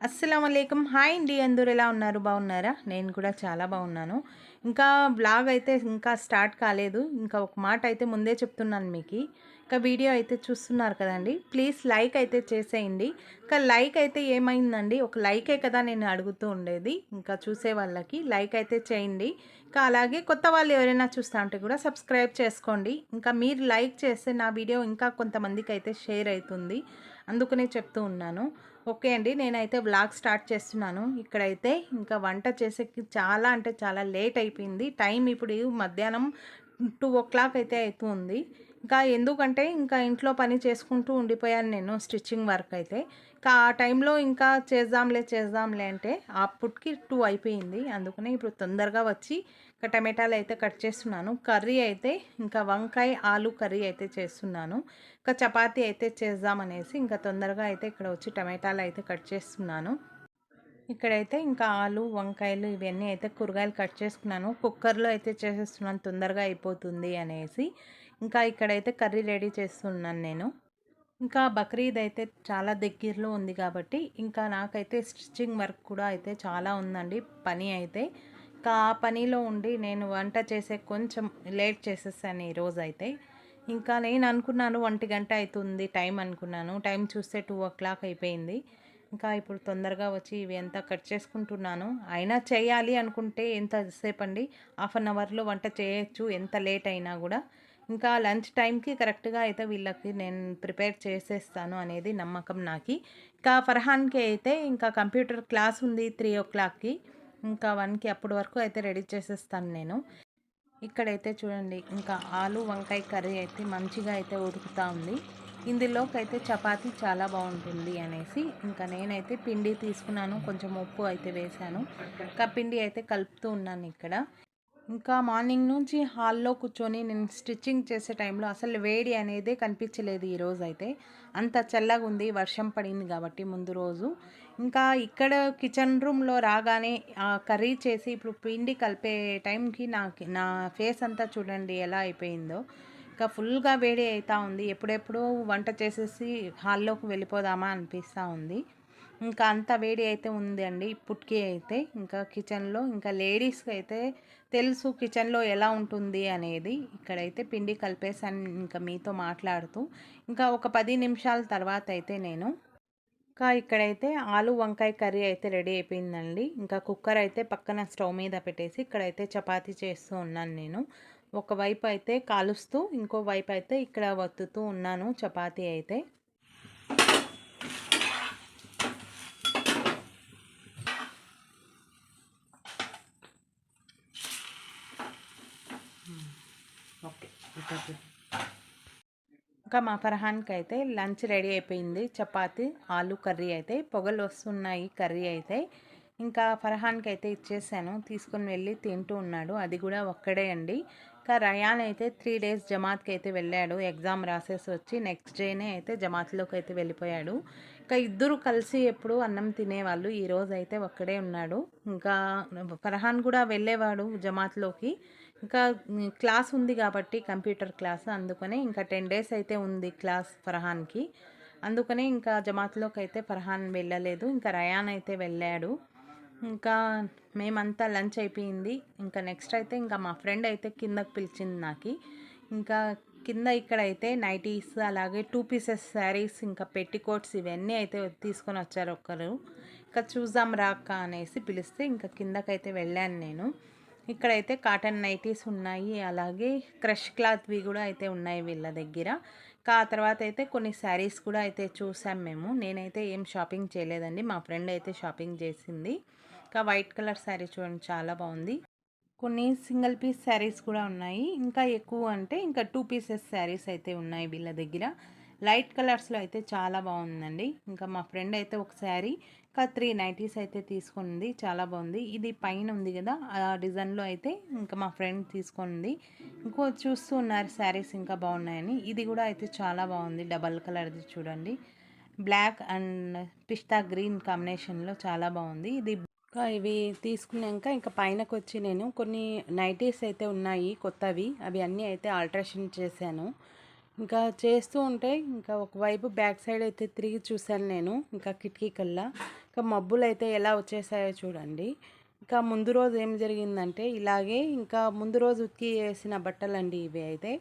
అస్సలామలైకుం. Hi అండి. అందరూ ఎలా ఉన్నారు? బాగున్నారా? నేను కూడా చాలా బాగున్నాను. ఇంకా వ్లాగ్ అయితే ఇంకా స్టార్ట్ కాలేదు. ఇంకా ఒక మాట అయితే ముందే చెప్తున్నాను మీకి. ఇంకా వీడియో అయితే చూస్తున్నారు కదండీ! ప్లీజ్ లైక్ అయితే చేసేయండి. ఇంకా లైక్ అయితే ఏమైందండి? ఒక లైకే కదా నేను అడుగుతూ ఉండేది. ఇంకా చూసే వాళ్ళకి లైక్ అయితే చేయండి. ఇంకా అలాగే కొత్త వాళ్ళు ఎవరైనా చూస్తా ఉంటే కూడా సబ్స్క్రైబ్ చేసుకోండి. ఇంకా మీరు లైక్ చేస్తే నా వీడియో ఇంకా కొంతమందికి అయితే షేర్ అవుతుంది. అందుకనే చెప్తూ ఉన్నాను. ఓకే అండి. నేనైతే వ్లాగ్ స్టార్ట్ చేస్తున్నాను. ఇక్కడైతే ఇంకా వంట చేసేకి చాలా అంటే చాలా లేట్ అయిపోయింది. టైం ఇప్పుడు మధ్యాహ్నం 2:00 అయితే అవుతుంది. ఇంకా ఎందుకంటే ఇంకా ఇంట్లో పని చేసుకుంటూ ఉండిపోయాను నేను స్టిచ్చింగ్ వర్క్ అయితే. ఇంకా ఆ టైంలో ఇంకా చేద్దాంలే అంటే అప్పటికి 2 అయిపోయింది. అందుకనే ఇప్పుడు తొందరగా వచ్చి ఇంకా టమాటాలు అయితే కట్ చేస్తున్నాను. కర్రీ అయితే ఇంకా వంకాయ, ఆలు కర్రీ అయితే చేస్తున్నాను. ఇంకా చపాతీ అయితే చేద్దామనేసి ఇంకా తొందరగా అయితే ఇక్కడ వచ్చి టమాటాలు అయితే కట్ చేస్తున్నాను. ఇక్కడైతే ఇంకా ఆలు, వంకాయలు ఇవన్నీ అయితే కూరగాయలు కట్ చేసుకున్నాను. కుక్కర్‌లో అయితే చేసేస్తున్నాను తొందరగా అయిపోతుంది అనేసి. ఇంకా ఇక్కడైతే కర్రీ రెడీ చేస్తున్నాను నేను. ఇంకా బక్రీద్ అయితే చాలా దగ్గరలో ఉంది కాబట్టి ఇంకా నాకైతే స్టిచ్చింగ్ వర్క్ కూడా అయితే చాలా ఉందండి పని అయితే. ఇంకా ఆ పనిలో ఉండి నేను వంట చేసే కొంచెం లేట్ చేసేసాను ఈరోజైతే. ఇంకా నేను అనుకున్నాను 1 గంట అవుతుంది టైం అనుకున్నాను. టైం చూస్తే 2:00 అయిపోయింది. ఇంకా ఇప్పుడు తొందరగా వచ్చి ఇవి అంతా కట్ చేసుకుంటున్నాను. అయినా చేయాలి అనుకుంటే ఎంతసేపండి, హాఫ్ అన్ అవర్‌లో వంట చేయొచ్చు ఎంత లేట్ అయినా గూడా. ఇంకా లంచ్ టైంకి కరెక్ట్‌గా అయితే వీళ్ళకి నేను ప్రిపేర్ చేసేస్తాను అనేది నమ్మకం నాకి. ఇంకా ఫర్హాన్‌కి అయితే ఇంకా కంప్యూటర్ క్లాస్ ఉంది 3:00కి. ఇంకా 1కి అప్పటి వరకు అయితే రెడీ చేసేస్తాను నేను. ఇక్కడైతే చూడండి ఇంకా ఆలు వంకాయ కర్రీ అయితే మంచిగా అయితే ఉడుకుతా ఉంది. ఇందులోకైతే చపాతీ చాలా బాగుంటుంది అనేసి ఇంకా నేనైతే పిండి తీసుకున్నాను. కొంచెం ఉప్పు అయితే వేశాను. ఇంకా పిండి అయితే కలుపుతూ ఉన్నాను ఇక్కడ. ఇంకా మార్నింగ్ నుంచి హాల్‌లో కూర్చొని నేను స్టిచ్చింగ్ చేసే టైంలో అసలు వేడి అనేదే కనిపించలేదు ఈరోజైతే. అంత చల్లగుంది. వర్షం పడింది కాబట్టి ముందు రోజు. ఇంకా ఇక్కడ కిచెన్ రూమ్‌లో రాగానే కర్రీ చేసి ఇప్పుడు పిండి కలిపే టైంకి నా ఫేస్ అంతా చూడండి ఎలా అయిపోయిందో. ఇంకా ఫుల్‌గా వేడి అయితా ఉంది. ఎప్పుడెప్పుడో వంట చేసేసి హాల్లోకి వెళ్ళిపోదామా అనిపిస్తా ఉంది. ఇంకా అంత వేడి అయితే ఉందండి ఇప్పటికి అయితే. ఇంకా కిచెన్‌లో ఇంకా లేడీస్‌కైతే తెలుసు కిచెన్‌లో ఎలా ఉంటుంది అనేది. ఇక్కడైతే పిండి కలిపేసాను ఇంకా మీతో మాట్లాడుతూ. ఇంకా ఒక 10 నిమిషాల తర్వాత అయితే నేను ఇంకా ఇక్కడైతే ఆలు వంకాయ కర్రీ అయితే రెడీ అయిపోయిందండి. ఇంకా కుక్కర్ అయితే పక్కన స్టవ్ మీద పెట్టేసి ఇక్కడైతే చపాతీ చేస్తూ ఉన్నాను నేను. ఒకవైపు అయితే కాలుస్తూ ఇంకో వైపు అయితే ఇక్కడ వత్తుతూ ఉన్నాను చపాతీ అయితే. ఓకే. ఇంకా మా ఫర్హాన్‌కైతే లంచ్ రెడీ అయిపోయింది. చపాతీ, ఆలు కర్రీ అయితే పొగలొస్తున్నాయి కర్రీ అయితే. ఇంకా ఫర్హాన్‌కైతే ఇచ్చేసాను. తీసుకొని వెళ్ళి తింటూ ఉన్నాడు. అది కూడా ఒక్కడే అండి. ఇంకా రయాన్ అయితే 3 డేస్ జమాత్‌కైతే వెళ్ళాడు. ఎగ్జామ్ రాసేసి వచ్చి నెక్స్ట్ డేనే అయితే జమాత్‌లోకైతే వెళ్ళిపోయాడు. ఇంకా ఇద్దరు కలిసి ఎప్పుడు అన్నం తినేవాళ్ళు. ఈరోజైతే ఒక్కడే ఉన్నాడు. ఇంకా ఫర్హాన్ కూడా వెళ్ళేవాడు జమాత్‌లోకి. ఇంకా క్లాస్ ఉంది కాబట్టి కంప్యూటర్ క్లాస్ అందుకనే ఇంకా 10 డేస్ అయితే ఉంది క్లాస్ ఫర్హాన్‌కి. అందుకనే ఇంకా జమాత్‌లోకి అయితే ఫర్హాన్ వెళ్ళలేదు. ఇంకా రయాన్ అయితే వెళ్ళాడు. ఇంకా మేమంతా లంచ్ అయిపోయింది. ఇంకా నెక్స్ట్ అయితే ఇంకా మా ఫ్రెండ్ అయితే కిందకి పిలిచింది నాకి. ఇంకా కింద ఇక్కడైతే నైటీస్ అలాగే 2 పీసెస్ శారీస్ ఇంకా పెట్టికోట్స్ ఇవన్నీ అయితే తీసుకొని వచ్చారు ఒకరు. ఇంకా చూద్దాం రా అక్క అనేసి పిలిస్తే ఇంకా కిందకైతే వెళ్ళాను నేను. ఇక్కడైతే కాటన్ నైటీస్ ఉన్నాయి. అలాగే క్రష్ క్లాత్‌వి గూడా అయితే ఉన్నాయి వీళ్ళ దగ్గర. ఆ తర్వాత అయితే కొన్ని శారీస్ కూడా అయితే చూసాం మేము. నేనైతే ఏం షాపింగ్ చేయలేదండి. మా ఫ్రెండ్ అయితే షాపింగ్ చేసింది. ఇంకా వైట్ కలర్ శారీ చూడండి చాలా బావుంది. కొన్ని సింగిల్ పీస్ శారీస్ కూడా ఉన్నాయి. ఇంకా ఎక్కువ అంటే ఇంకా 2 పీసెస్ శారీస్ అయితే ఉన్నాయి వీళ్ళ దగ్గర. లైట్ కలర్స్‌లో అయితే చాలా బావుందండి. ఇంకా మా ఫ్రెండ్ అయితే ఒక శారీ, ఇంకా 3 నైటీస్ అయితే తీసుకుంది. చాలా బావుంది. ఇది పైన ఉంది గదా! ఆ డిజైన్‌లో అయితే ఇంకా మా ఫ్రెండ్ తీసుకుంది. ఇంకో చూస్తూ ఉన్నారు శారీస్ ఇంకా బావున్నాయని. ఇది గూడా అయితే చాలా బావుంది. డబల్ కలర్‌ది చూడండి. బ్లాక్ అండ్ పిస్తా గ్రీన్ కాంబినేషన్‌లో చాలా బావుంది. ఇది ఇంకా ఇవి తీసుకున్నాక ఇంకా పైనకొచ్చి నేను కొన్ని నైటీస్ అయితే ఉన్నాయి కొత్తవి. అవి అన్నీ అయితే ఆల్ట్రేషన్ చేశాను. ఇంకా చేస్తూ ఉంటే ఇంకా ఒకవైపు బ్యాక్ సైడ్ అయితే తిరిగి చూశాను నేను, ఇంకా కిటికీ కల్లా. ఇంకా మబ్బులు అయితే ఎలా వచ్చేసాయో చూడండి. ఇంకా ముందు రోజు ఏం జరిగిందంటే ఇలాగే, ఇంకా ముందు రోజు ఉతికి వేసిన బట్టలండి ఇవి అయితే.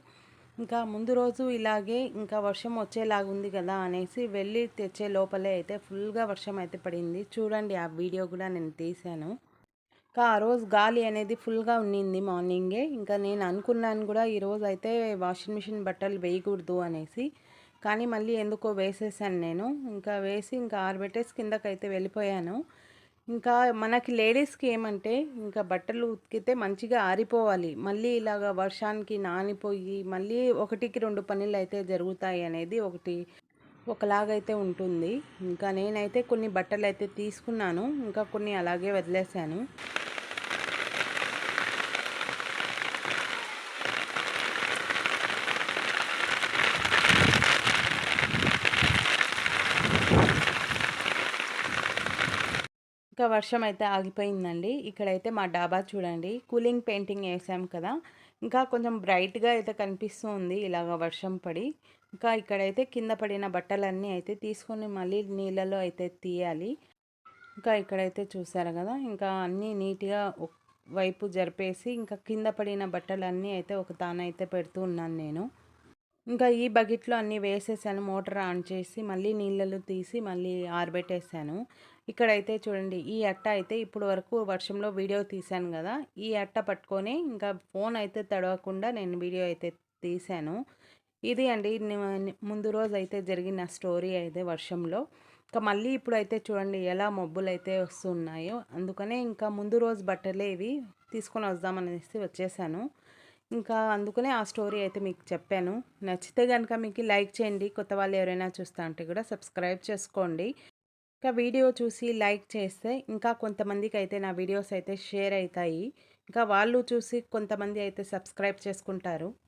ఇంకా ముందు రోజు ఇలాగే ఇంకా వర్షం వచ్చేలాగా ఉంది కదా అనేసి వెళ్ళి తెచ్చే లోపలే అయితే ఫుల్గా వర్షం అయితే పడింది. చూడండి, ఆ వీడియో కూడా నేను తీశాను. ఇంకా ఆ రోజు గాలి అనేది ఫుల్గా ఉన్నింది మార్నింగే. ఇంకా నేను అనుకున్నాను కూడా ఈరోజు అయితే వాషింగ్ మిషన్ బట్టలు వేయకూడదు అనేసి, కానీ మళ్ళీ ఎందుకో వేసేసాను నేను. ఇంకా వేసి ఇంకా ఆరబెట్టేసి కిందకైతే వెళ్ళిపోయాను. ఇంకా మనకి లేడీస్కి ఏమంటే ఇంకా బట్టలు ఉతికితే మంచిగా ఆరిపోవాలి, మళ్ళీ ఇలాగ వర్షానికి నానిపోయి మళ్ళీ ఒకటికి రెండు పనులు అయితే జరుగుతాయి అనేది ఒకటి ఒకలాగైతే ఉంటుంది. ఇంకా నేనైతే కొన్ని బట్టలు అయితే తీసుకున్నాను, ఇంకా కొన్ని అలాగే వదిలేశాను. ఇంకా వర్షం అయితే ఆగిపోయిందండి. ఇక్కడైతే మా డాబా చూడండి, కూలింగ్ పెయింటింగ్ ఏసాం కదా! ఇంకా కొంచెం బ్రైట్‌గా అయితే కనిపిస్తూ ఉంది ఇలాగ వర్షం పడి. ఇంకా ఇక్కడైతే కింద పడిన బట్టలన్నీ అయితే తీసుకొని మళ్ళీ నీళ్ళలో అయితే తీయాలి. ఇంకా ఇక్కడైతే చూసారు కదా! ఇంకా అన్నీ నీట్‌గా వైపు జరిపేసి ఇంకా కింద పడిన బట్టలన్నీ అయితే ఒక తానైతే పెడుతూ ఉన్నాను నేను. ఇంకా ఈ బకెట్‌లో అన్నీ వేసేసాను. మోటర్ ఆన్ చేసి మళ్ళీ నీళ్ళలో తీసి మళ్ళీ ఆరబెట్టేసాను. ఇక్కడైతే చూడండి, ఈ అట్ట అయితే ఇప్పుడు వరకు వర్షంలో వీడియో తీశాను గదా! ఈ అట్ట పట్టుకొని ఇంకా ఫోన్ అయితే తడవకుండా నేను వీడియో అయితే తీశాను. ఇది అండి ముందు రోజైతే జరిగిన స్టోరీ అయితే వర్షంలో. ఇంకా మళ్ళీ ఇప్పుడైతే చూడండి ఎలా మబ్బులైతే వస్తున్నాయో. అందుకనే ఇంకా ముందు రోజు బట్టలే ఇవి తీసుకొని వద్దామనేసి వచ్చేసాను. ఇంకా అందుకనే ఆ స్టోరీ అయితే మీకు చెప్పాను. నచ్చితే గనుక మీకు లైక్ చేయండి. కొత్త వాళ్ళు ఎవరైనా చూస్తా ఉంటే కూడా సబ్స్క్రైబ్ చేసుకోండి. ఇంకా వీడియో చూసి లైక్ చేస్తే ఇంకా కొంతమందికైతే నా వీడియోస్ అయితే షేర్ అయితాయి. ఇంకా వాళ్ళు చూసి కొంతమంది అయితే సబ్స్క్రైబ్ చేసుకుంటారు.